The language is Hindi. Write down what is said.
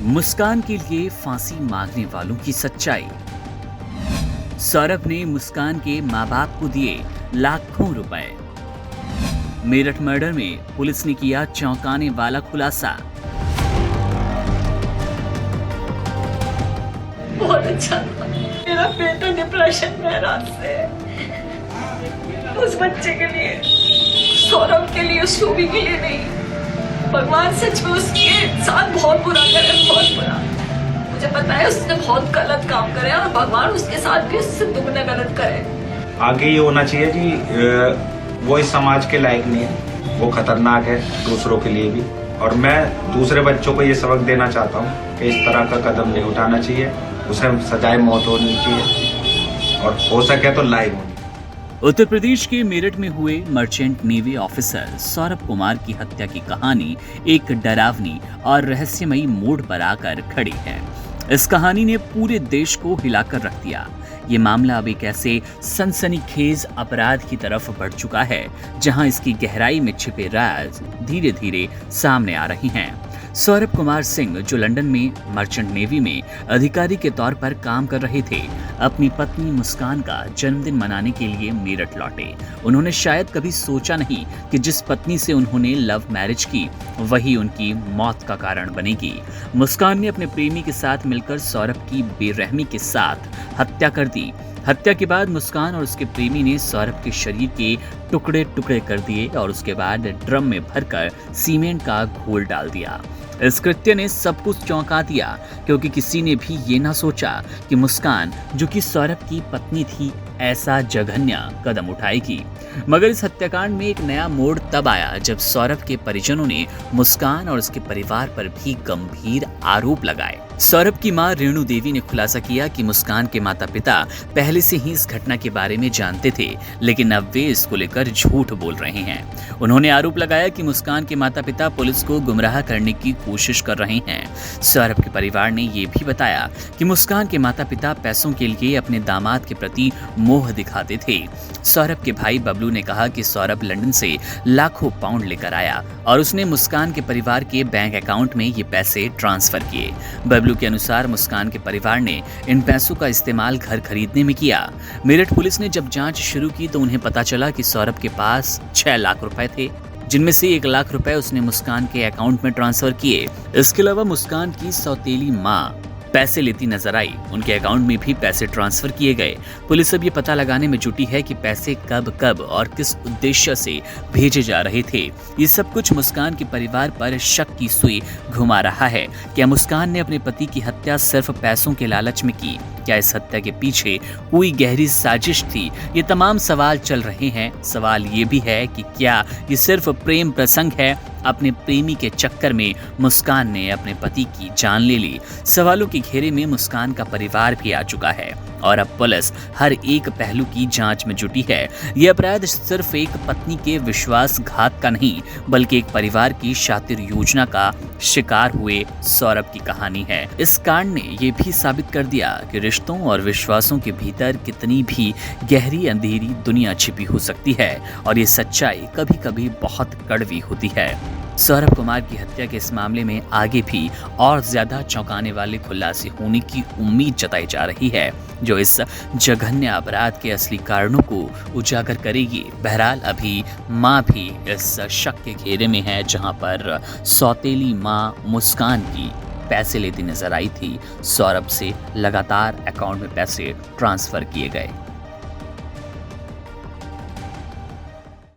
मुस्कान के लिए फांसी मांगने वालों की सच्चाई। सौरभ ने मुस्कान के मां बाप को दिए लाखों रुपए। मेरठ मर्डर में पुलिस ने किया चौंकाने वाला खुलासा। बहुत अच्छा था। मेरा बेटा डिप्रेशन में रात से उस बच्चे के लिए, सौरभ के लिए, शोभी के लिए नहीं। भगवान सच में उसके साथ बहुत बुरा करे, बहुत बुरा। मुझे पता है उसने बहुत गलत काम करे और भगवान उसके साथ भी उससे दुगना गलत करे। आगे ये होना चाहिए कि वो इस समाज के लायक नहीं है, वो खतरनाक है दूसरों के लिए भी। और मैं दूसरे बच्चों को ये सबक देना चाहता हूँ कि इस तरह का कदम नहीं उठाना चाहिए, उसे सजाए मौत होनी चाहिए और हो सके तो लाइव होनी। उत्तर प्रदेश के मेरठ में हुए merchant navy officer Saurabh Kumar की हत्या की कहानी एक डरावनी और रहस्यमयी मोड़ पर आकर खड़ी है। इस कहानी ने पूरे देश को हिलाकर रख दिया। ये मामला अब एक ऐसे सनसनीखेज अपराध की तरफ बढ़ चुका है जहां इसकी गहराई में छिपे राज धीरे धीरे सामने आ रहे हैं। सौरभ कुमार सिंह, जो लंदन में मर्चेंट नेवी में अधिकारी के तौर पर काम कर रहे थे, अपनी पत्नी मुस्कान का जन्मदिन मनाने के लिए मेरठ लौटे। उन्होंने शायद कभी सोचा नहीं कि जिस पत्नी से उन्होंने लव मैरिज की वही उनकी मौत का कारण बनेगी। मुस्कान ने अपने प्रेमी के साथ मिलकर सौरभ की बेरहमी के साथ हत्या कर दी। हत्या के बाद मुस्कान और उसके प्रेमी ने सौरभ के शरीर के टुकड़े टुकड़े कर दिए और उसके बाद ड्रम में भरकर सीमेंट का घोल डाल दिया। इस कृत्य ने सब कुछ चौंका दिया क्योंकि किसी ने भी ये ना सोचा कि मुस्कान, जो कि सौरभ की पत्नी थी, ऐसा जघन्य कदम उठाएगी। मगर इस हत्याकांड में एक नया मोड़ तब आया जब सौरभ के परिजनों ने मुस्कान और उसके परिवार पर भी गंभीर आरोप लगाए। सौरभ की मां रेणु देवी ने खुलासा किया कि मुस्कान के माता पिता पहले से ही इस घटना के बारे में जानते थे, लेकिन अब वे इसको लेकर झूठ बोल रहे हैं। उन्होंने आरोप लगाया कि मुस्कान के माता पिता पुलिस को गुमराह करने की कोशिश कर रहे हैं। सौरभ के परिवार ने यह भी बताया कि मुस्कान के माता पिता पैसों के लिए अपने दामाद के प्रति मोह दिखाते थे। सौरभ के भाई बबलू ने कहा कि सौरभ लंदन से लाखों पाउंड लेकर आया और उसने मुस्कान के परिवार के बैंक अकाउंट में ये पैसे ट्रांसफर किए। बबलू के अनुसार मुस्कान के परिवार ने इन पैसों का इस्तेमाल घर खरीदने में किया। मेरठ पुलिस ने जब जांच शुरू की तो उन्हें पता चला कि सौरभ के पास 6 लाख रुपए थे, जिनमें से 1 लाख रुपए उसने मुस्कान के अकाउंट में ट्रांसफर किए। इसके अलावा मुस्कान की सौतेली मां पैसे लेती नजर आई, उनके अकाउंट में भी पैसे ट्रांसफर किए गए। पुलिस अब ये पता लगाने में जुटी है कि पैसे कब कब और किस उद्देश्य से भेजे जा रहे थे। ये सब कुछ मुस्कान के परिवार पर शक की सुई घुमा रहा है। क्या मुस्कान ने अपने पति की हत्या सिर्फ पैसों के लालच में की? क्या इस हत्या के पीछे कोई गहरी साजिश थी? ये तमाम सवाल चल रहे हैं। सवाल ये भी है कि क्या ये सिर्फ प्रेम प्रसंग है? अपने प्रेमी के चक्कर में मुस्कान ने अपने पति की जान ले ली। सवालों के घेरे में मुस्कान का परिवार भी आ चुका है और अब पुलिस हर एक पहलू की जांच में जुटी है। ये अपराध सिर्फ एक पत्नी के विश्वासघात का नहीं, बल्कि एक परिवार की शातिर योजना का शिकार हुए सौरभ की कहानी है। इस कांड ने ये भी साबित कर दिया कि रिश्तों और विश्वासों के भीतर कितनी भी गहरी अंधेरी दुनिया छिपी हो सकती है और ये सच्चाई कभी कभी बहुत कड़वी होती है। सौरभ कुमार की हत्या के इस मामले में आगे भी और ज्यादा चौंकाने वाले खुलासे होने की उम्मीद जताई जा रही है, जो इस जघन्य अपराध के असली कारणों को उजागर करेगी। बहरहाल अभी मां भी इस शक के घेरे में है, जहां पर सौतेली मां मुस्कान की पैसे लेती नजर आई थी। सौरभ से लगातार अकाउंट में पैसे ट्रांसफर किए गए।